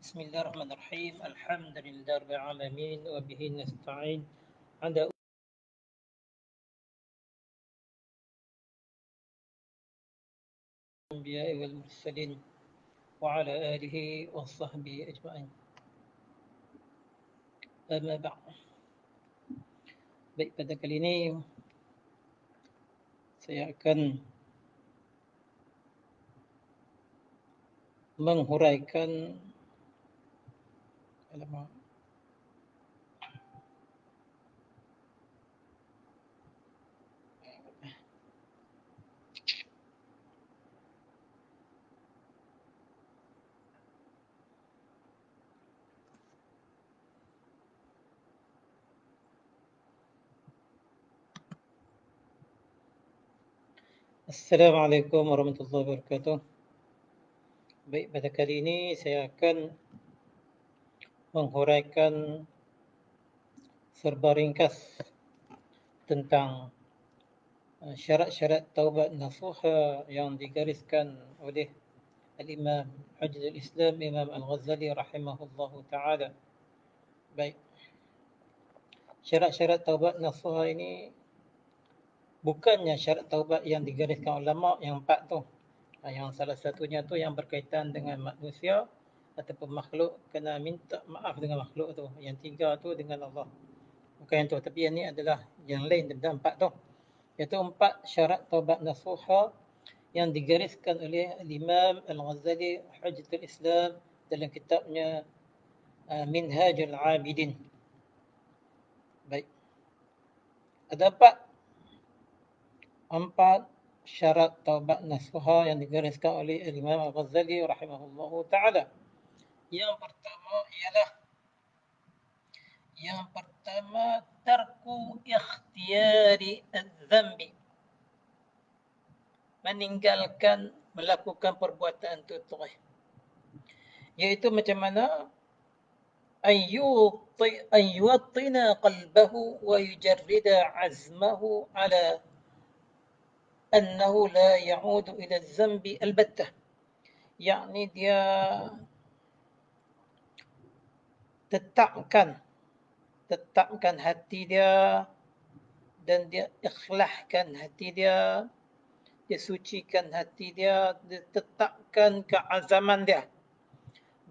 بسم الله الرحمن الرحيم الحمد لله رب العالمين وبه نستعين على الأنبياء والمرسلين وعلى آله وصحبه أجمعين. أما بعد. Baik, pada kali ini saya akan menghuraikan Assalamualaikum warahmatullahi wabarakatuh. Baik, pada kali ini saya akan menghuraikan serba ringkas tentang syarat-syarat taubat nasuha yang digariskan oleh Al-Imam Hujjatul Islam Imam Al-Ghazali rahimahullahu ta'ala. Baik, syarat-syarat taubat nasuha ini bukannya syarat taubat yang digariskan ulama yang 4 tu. Yang salah satunya tu yang berkaitan dengan manusia ataupun makhluk kena minta maaf dengan makhluk tu. Yang 3 tu dengan Allah. Bukan yang tu, tapi yang ni adalah yang lain daripada 4 tu. Iaitu 4 syarat taubat nasuha yang digariskan oleh Imam Al-Ghazali Hujjatul Islam dalam kitabnya Minhajul Abidin. Baik. Ada 4 syarat taubat nasuha yang digariskan oleh Imam Al-Ghazali rahimahullahu ta'ala. Yang pertama tarku ikhtiyari az-zambi. Meninggalkan melakukan perbuatan tutur. Iaitu macam mana? أن يوطن قلبه ويجرد عزمه على أنه لا يعود إلى الذنب البتة. يعني dia tetapkan hati dia dan dia ikhlaskan hati dia, dia sucikan hati dia, dia tetapkan keazaman dia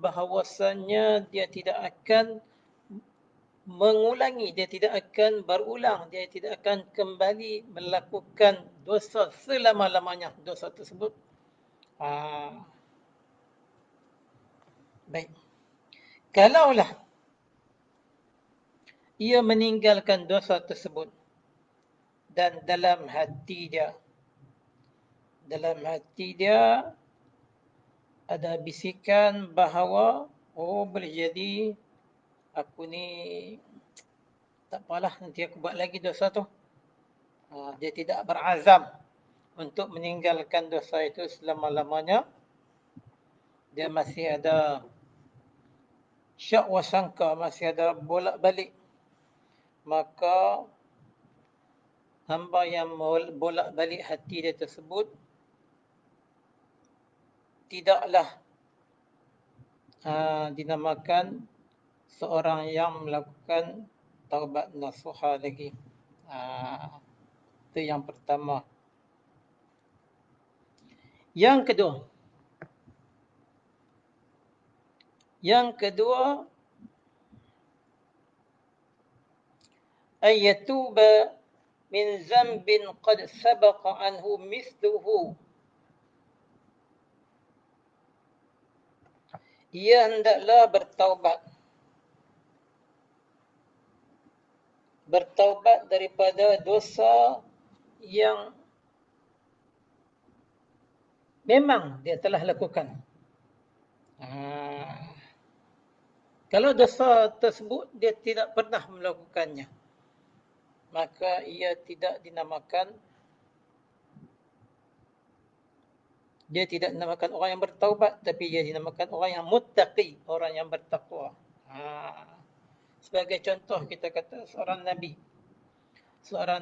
bahawasanya dia tidak akan mengulangi, dia tidak akan berulang, dia tidak akan kembali melakukan dosa selama-lamanya dosa tersebut. Baik. Kalaulah ia meninggalkan dosa tersebut dan dalam hati dia ada bisikan bahawa boleh jadi aku ni tak apalah, nanti aku buat lagi dosa tu. Dia tidak berazam untuk meninggalkan dosa itu selama-lamanya. Dia masih ada syak wa sangka, masih ada bolak-balik. Maka hamba yang bolak-balik hati dia tersebut tidaklah dinamakan seorang yang melakukan taubat nasuha lagi. Itu yang pertama. Yang kedua ayatuba min zambin qad sabaqa anhu mithluhu. Ia hendaklah bertaubat daripada dosa yang memang dia telah lakukan. Kalau dosa tersebut dia tidak pernah melakukannya, maka ia tidak dinamakan orang yang bertaubat, tapi dia dinamakan orang yang muttaqi, orang yang bertakwa. Sebagai contoh kita kata seorang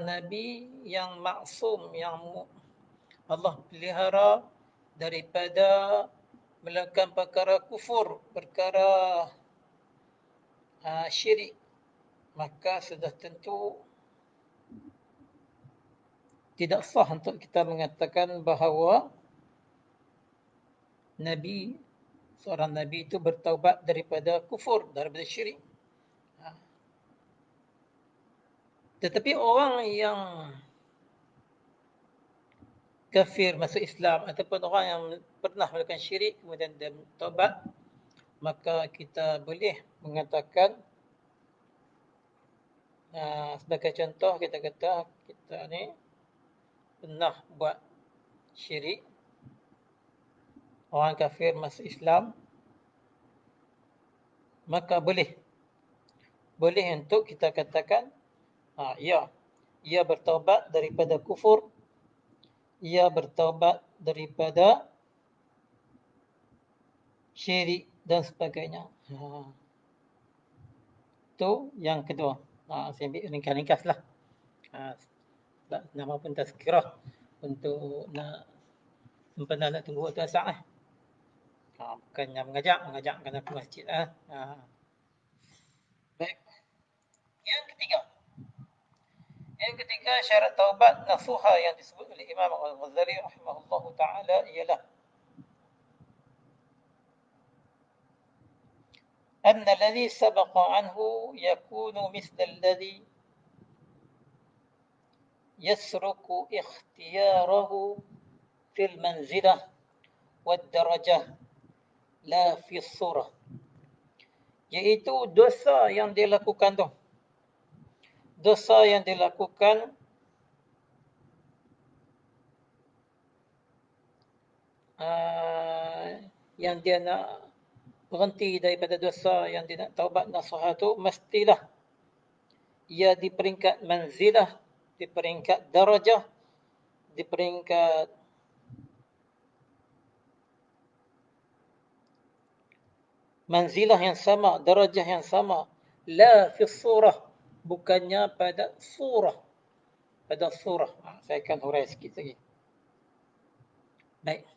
nabi yang maksum, yang Allah pelihara daripada melakukan perkara kufur, perkara syirik, maka sudah tentu tidak sah untuk kita mengatakan bahawa Nabi, seorang Nabi itu bertaubat daripada kufur, daripada syirik. Tetapi orang yang kafir masuk Islam ataupun orang yang pernah melakukan syirik kemudian dia bertaubat, maka kita boleh mengatakan sebagai contoh kita kata kita ni pernah buat syirik, orang kafir masuk Islam, maka boleh untuk kita katakan ia bertaubat daripada kufur, ia bertaubat daripada syirik dan sebagainya. Itu yang kedua. Saya ambil ringkas-ringkas lah. Nama pun tazkirah untuk nak sempena nak tunggu waktu asar. Bukannya mengajak kena ke masjid. Baik. Yang ketiga syarat taubat nasuha yang disebut oleh Imam Al-Ghazali rahimahullah ta'ala ialah أن الذي سبق عنه يكون مثل الذي يسرق اختياره في المنزلة والدرجة لا في الصورة, iaitu dosa yang dilakukan tu, dosa yang dilakukan yang dia nak berhenti daripada dosa yang dia nak taubat nasuha tu, mestilah ia di peringkat manzilah, di peringkat darajah, di peringkat manzilah yang sama, darajah yang sama, la fi surah, bukannya pada surah, pada surah. Saya akan hurai sikit lagi. Baik,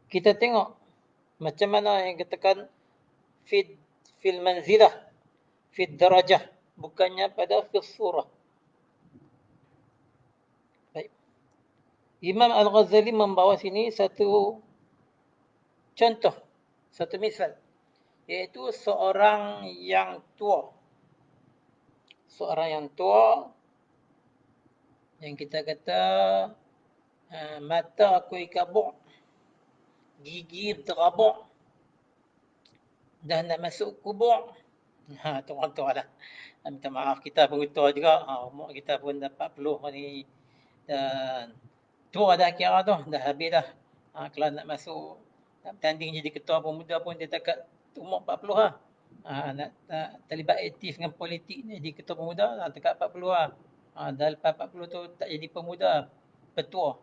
kita tengok macam mana yang katakan fil manzilah, fil darajah, bukannya pada fil surah. Baik, Imam Al-Ghazali membawa sini satu contoh, satu misal, iaitu seorang yang tua. Seorang yang tua yang kita kata mata kuih kabuk, gigi terabuk, dah nak masuk kubur. Tu orang tua lah. Minta maaf, kita pun tua juga. Umur kita pun dah 40 ni. Dan tua dah kira tu, dah habis dah. Kalau nak masuk, nak bertanding jadi ketua pemuda pun dia takat umur 40 lah. Nak terlibat aktif dengan politik ni, jadi ketua pemuda dekat 40 lah. Dah lepas 40 tu tak jadi pemuda, petua.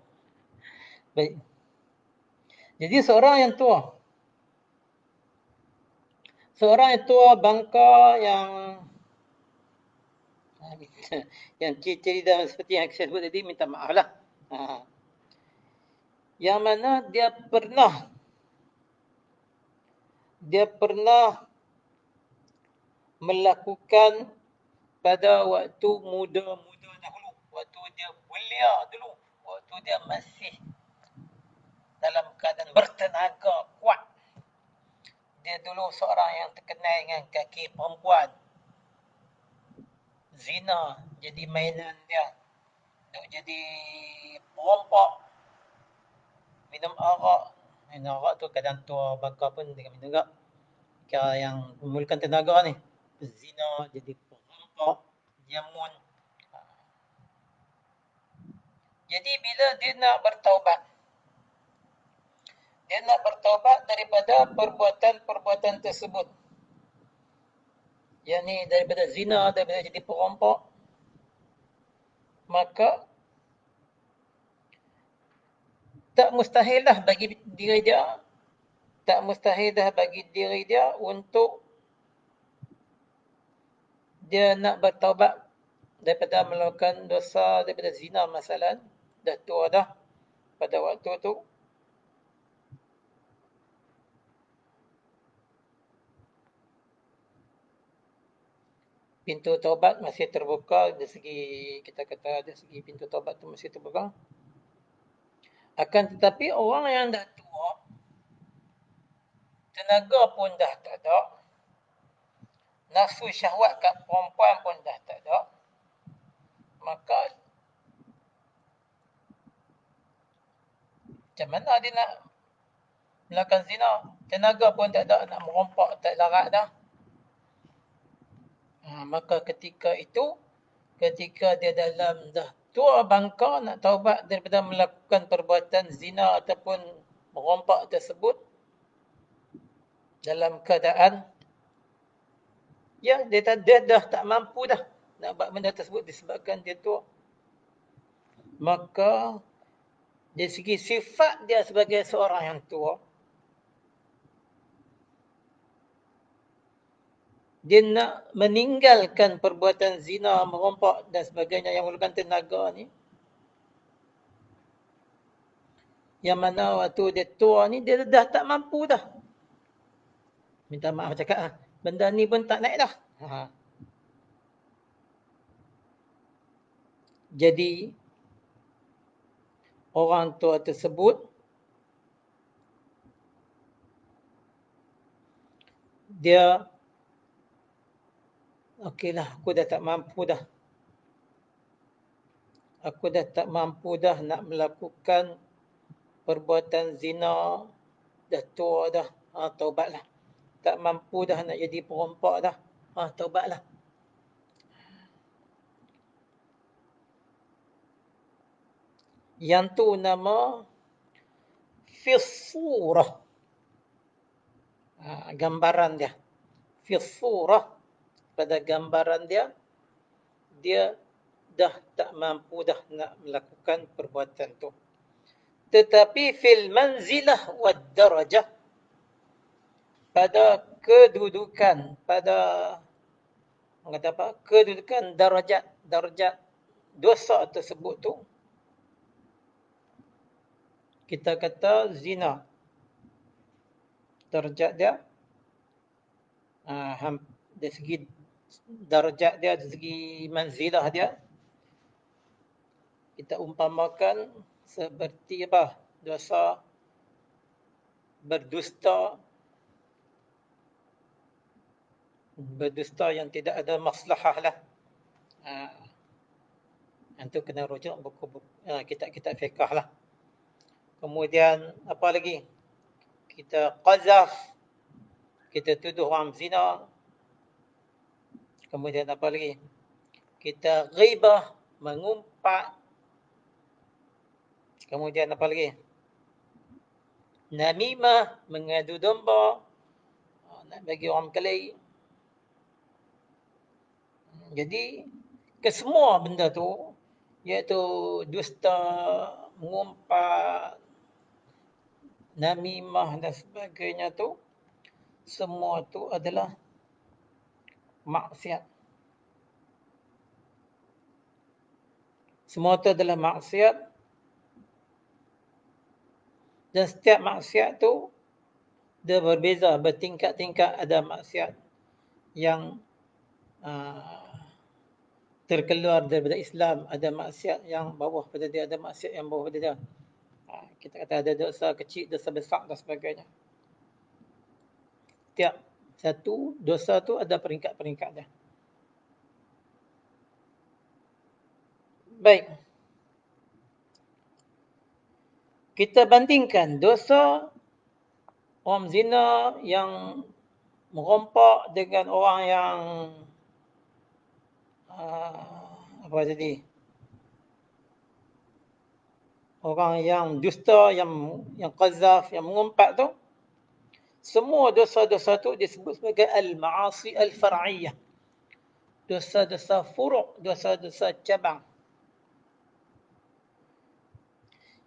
Baik. Jadi seorang yang tua, bangka yang ciri-ciri dah seperti yang saya sebut tadi, minta maaf lah. Yang mana dia pernah melakukan pada waktu muda-muda dahulu, waktu dia belia dulu, waktu dia masih dalam keadaan bertenaga kuat. Dia dulu seorang yang terkenal dengan kaki perempuan. Zina jadi mainan dia. Duk jadi perompak. Minum arak tu kadang tua bakar pun dia minum juga. Kira yang memulakan tenaga ni. Zina jadi perompak, jamun. Jadi bila dia nak bertaubat daripada perbuatan tersebut, yang ni daripada zina, daripada jadi perompak, maka tak mustahil dah bagi diri dia untuk dia nak bertaubat daripada melakukan dosa daripada zina masalah. Dah tua dah pada waktu tu, pintu taubat masih terbuka dari segi, kita kata dari segi pintu taubat tu masih terbuka. Akan tetapi orang yang dah tua, tenaga pun dah tak ada, nafsu syahwat kat perempuan pun dah tak ada, maka macam mana dia nak melakukan zina? Tenaga pun tak ada, nak merompak tak larat dah. Maka ketika itu, ketika dia dalam dah tua bangka nak taubat daripada melakukan perbuatan zina ataupun merompak tersebut, dalam keadaan ya dia dah tak mampu dah nak buat benda tersebut disebabkan dia tua, maka dari segi sifat dia sebagai seorang yang tua, dia nak meninggalkan perbuatan zina, merompak dan sebagainya yang memerlukan tenaga ni, yang mana waktu dia tua ni dia dah tak mampu dah. Minta maaf cakap, benda ni pun tak naik dah. Jadi orang tua tersebut dia, okeylah, aku dah tak mampu dah. Aku dah tak mampu dah nak melakukan perbuatan zina, dah tua dah, taubatlah. Tak mampu dah nak jadi perompak dah, taubatlah. Yang tu nama fisurah. Gambaran dia. Fisurah, pada gambaran dia, dia dah tak mampu dah nak melakukan perbuatan tu. Tetapi fil manzilah wad darajah, pada kedudukan, pada kata apa? Kedudukan darjat dosa tersebut tu, kita kata zina. Darjat dia dari segi darjat dia, dari segi manzilah dia, kita umpamakan seperti apa? Dosa berdusta yang tidak ada maslahah lah. Itu kena rujuk buku-buku kitab-kitab fiqh lah. Kemudian apa lagi? Kita qazaf, kita tuduh orang zina. Kemudian apa lagi? Kita ghibah, mengumpat. Kemudian apa lagi? Namimah, mengadu domba, nak bagi orang berkelahi. Jadi kesemua benda tu, iaitu dusta, mengumpat, namimah dan sebagainya tu, semua tu adalah maksiat. Semua tu adalah maksiat. Dan setiap maksiat tu dia berbeza, bertingkat-tingkat. Ada maksiat yang terkeluar daripada Islam, ada maksiat yang bawah pada dia, ada maksiat yang bawah pada dia. Kita kata ada dosa kecil, dosa besar dan sebagainya. Setiap satu dosa tu ada peringkat-peringkat dia. Baik. Kita bandingkan dosa orang zina yang merompak dengan orang yang apa tadi? Orang yang dusta, yang qazaf, yang mengumpat tu, semua dosa-dosa tu disebut sebagai al-ma'asi al-far'iyah. Dosa-dosa furu', dosa-dosa cabang.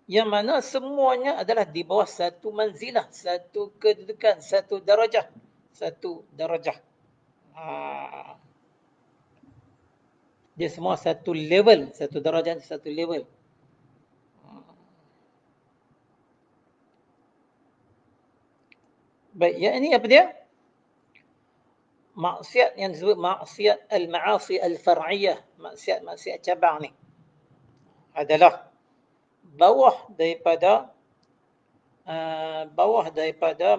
Yang mana semuanya adalah di bawah satu manzilah, satu kedudukan, satu darajah. Satu darajah. Dia semua satu level, satu darajah, satu level. Baik, yang ini apa dia? maksiat yang disebut maksiat al-ma'asi al-far'iyah, maksiat cabang ni adalah bawah daripada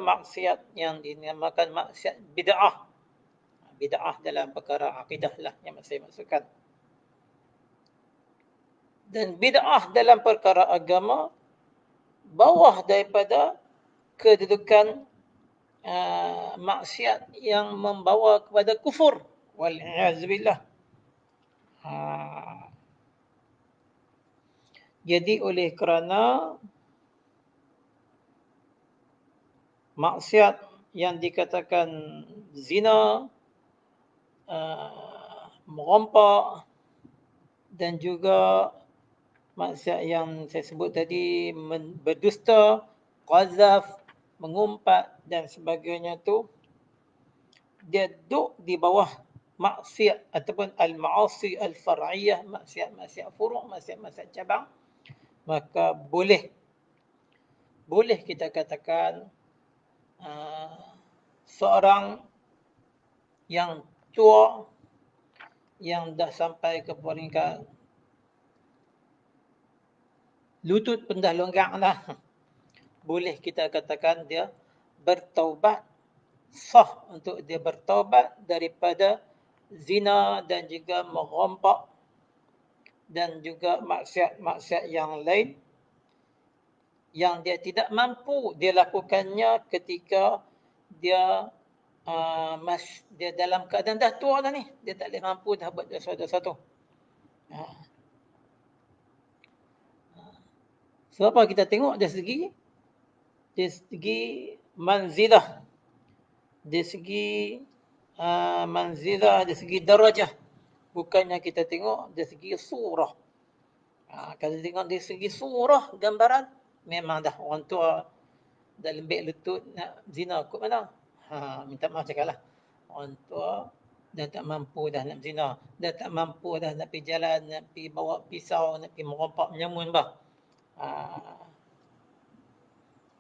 maksiat yang dinamakan maksiat bid'ah. Bid'ah dalam perkara akidah lah yang saya maksudkan. Dan bid'ah dalam perkara agama bawah daripada kedudukan maksiat yang membawa kepada kufur. Wal'iyazbillah. Jadi oleh kerana maksiat yang dikatakan zina, merompak dan juga maksiat yang saya sebut tadi berdusta, qazaf, mengumpat dan sebagainya tu, dia duduk di bawah maksiat ataupun al-ma'asi al-far'iyah, maksiat furu', maksiat cabang, maka boleh kita katakan seorang yang tua yang dah sampai ke peringkat lutut pun dah longgang dah, boleh kita katakan dia bertaubat, sah untuk dia bertaubat daripada zina dan juga merompak dan juga maksiat-maksiat yang lain yang dia tidak mampu dia lakukannya ketika dia dia dalam keadaan dah tua dah ni, dia tak boleh mampu dah buat dosa-dosa tu. Sebab apa kita tengok dari segi manzilah, dari segi manzilah, dari segi darajah, bukannya kita tengok dari segi surah. Kalau tengok dari segi surah, gambaran, memang dah orang tua dah lembik lutut nak zina kot mana. Minta maaf cakap lah. Orang tua dah tak mampu dah nak zina, dah tak mampu dah nak pergi jalan, nak pergi bawa pisau, nak pergi merompak menyamun bah.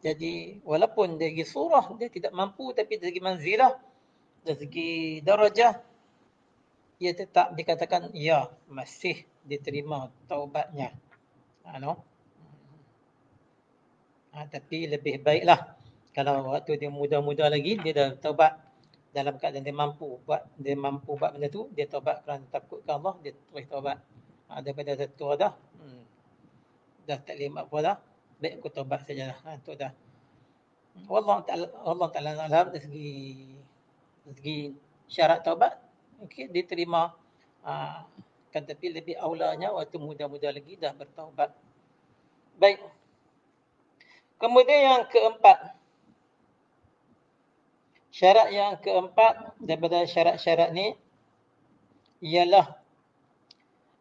Jadi walaupun dari segi surah dia tidak mampu, tapi dari segi manzilah, dari segi darajah, ia tetap dikatakan ya masih diterima taubatnya. Tapi lebih baiklah kalau waktu dia muda-muda lagi dia dah taubat dalam keadaan dia mampu buat benda tu, dia taubat kerana takut ke Allah, dia terus taubat. Daripada dah tua dah tak boleh buat apa dah, baik aku taubat sajalah. Itu dah. Allah Ta'ala alam dari segi syarat taubat, okey, diterima. Kan tapi lebih aulanya waktu muda-muda lagi dah bertaubat. Baik. Kemudian yang keempat, syarat yang keempat daripada syarat-syarat ni ialah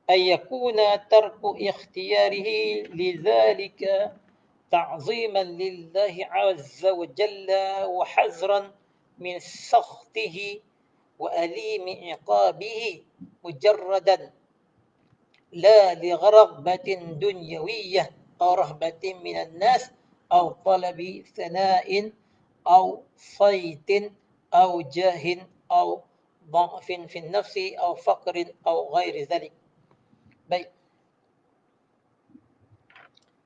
ayyakuna tarku ikhtiyarihi lidzalika ta'ziman lillahi azza wa jalla wa hazran min sakhtihi wa alimi iqabihi mujarradan la li gharabatin dunyawiyyah aw rahbatin minan nas aw talabi sana'in aw saytin aw jahin aw dha'fin fi nafsi aw faqrin aw ghairi dhalik. Baik.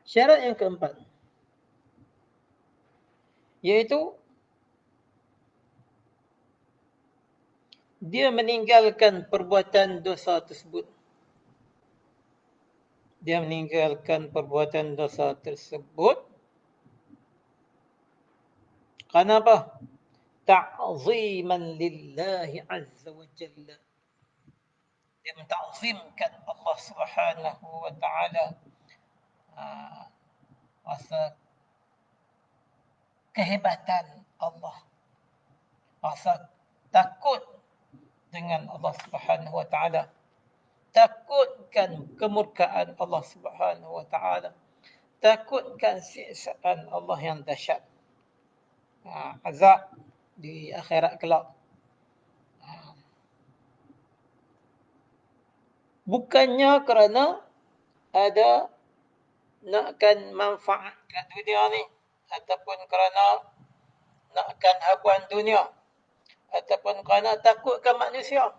Syarat yang keempat iaitu dia meninggalkan perbuatan dosa tersebut. Dia meninggalkan perbuatan dosa tersebut kerana apa? Ta'ziman lillahi azza wa jalla. Dia menta'zimkan Allah Subhanahu wa ta'ala. Rasa kehebatan Allah, rasa takut dengan Allah Subhanahu wa ta'ala, takutkan kemurkaan Allah Subhanahu wa ta'ala, takutkan siksaan Allah yang dahsyat, azab di akhirat kelak. Bukannya kerana ada nakkan manfaat kat dunia ni, ataupun kerana nakkan habuan dunia, ataupun kerana takutkan manusia.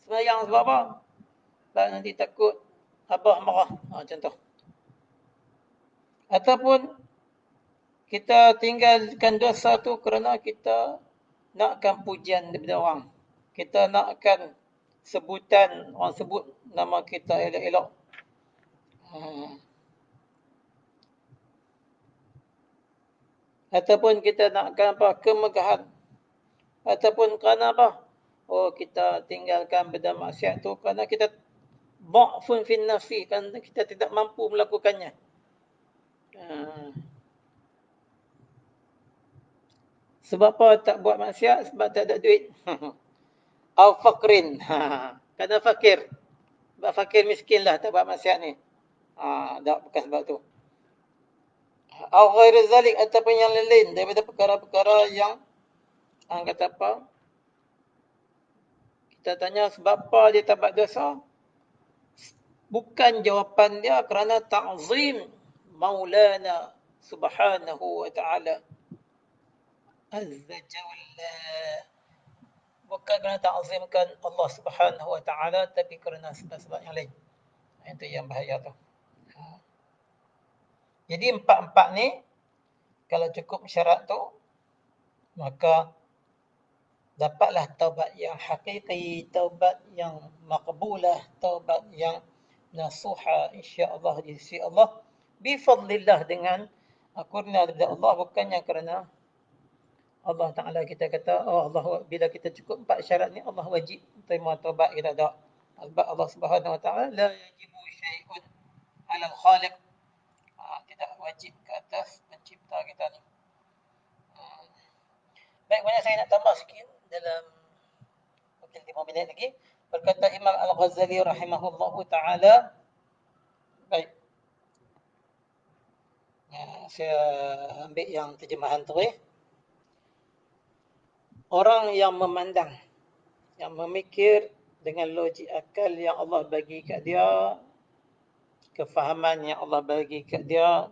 Sembahyang sebab apa? Sebab nanti takut abah marah. Contoh. Ataupun kita tinggalkan dosa tu kerana kita nakkan pujian daripada orang. Kita nakkan sebutan, orang sebut nama kita elok-elok. Ataupun kita nakkan apa? Kemegahan. Ataupun kerana apa? Oh, kita tinggalkan benda maksiat tu kerana kita dha'fun fin nafsi, kerana kita tidak mampu melakukannya. Sebab apa tak buat maksiat? Sebab tak ada duit. Au faqrin. Kerana fakir. Sebab fakir miskin lah tak buat maksiat ni. Tak, bukan sebab tu. Au ghairi zalik, ataupun yang lain daripada perkara-perkara yang kata apa? Kita tanya sebab apa dia tak buat dosa? Bukan jawapan dia kerana ta'zim Maulana Subhanahu wa ta'ala Azza Jalla. Bukan kerana ta'zimkan Allah Subhanahu wa ta'ala, tapi kerana sebab-sebab yang lain. Itu yang bahaya tu. Jadi empat-empat ni, kalau cukup syarat tu, maka dapatlah taubat yang hakiki, taubat yang maqbulah, taubat yang nasuha, insya-Allah di sisi Allah, bifadlillah, dengan kurnia daripada Allah, bukannya kerana Allah Ta'ala kita kata, oh Allah, bila kita cukup empat syarat ni, Allah wajib terima taubat kita. Tak. Sebab Allah Subhanahu Wa Ta'ala, la yajibu syai'un alal khaliq. Tidak wajib ke atas pencipta kita ni. Baik, banyak saya nak tambah sikit dalam mungkin 5 minit lagi. Berkata Imam Al-Ghazali rahimahullahu ta'ala. Baik. Saya ambil yang terjemahan tu. Orang yang memandang, yang memikir dengan logik akal yang Allah bagi kat dia, kefahaman yang Allah bagi kat dia,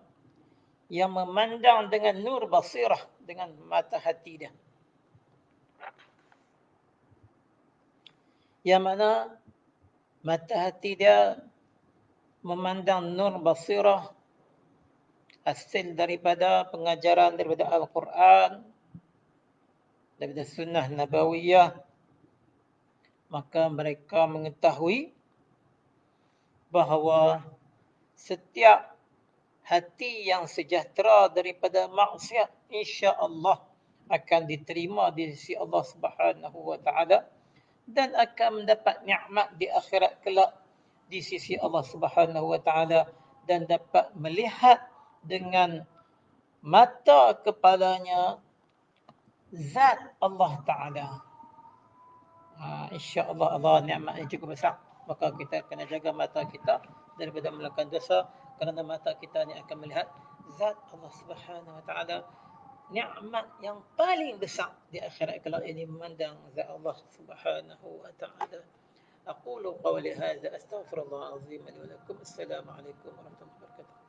yang memandang dengan nur basirah, dengan mata hati dia. Yang mana mata hati dia memandang nur basirah, hasil daripada pengajaran daripada Al-Quran, daripada sunnah nabawiyah, maka mereka mengetahui bahawa setiap hati yang sejahtera daripada maksiat, insya-Allah akan diterima di sisi Allah Subhanahu wa taala dan akan mendapat nikmat di akhirat kelak di sisi Allah Subhanahu wa taala, dan dapat melihat dengan mata kepalanya zat Allah Taala. Insya-Allah Allah nikmat yang cukup besar. Maka kita kena jaga mata kita daripada melakukan dosa, kerana mata kita ni akan melihat zat Allah Subhanahu wa taala. Nikmat yang paling besar di akhirat kelak ini memandang zat Allah Subhanahu wa taala. Aqulu qawli hadza, astaghfirullah azim li wa lakum. Assalamualaikum warahmatullahi wabarakatuh.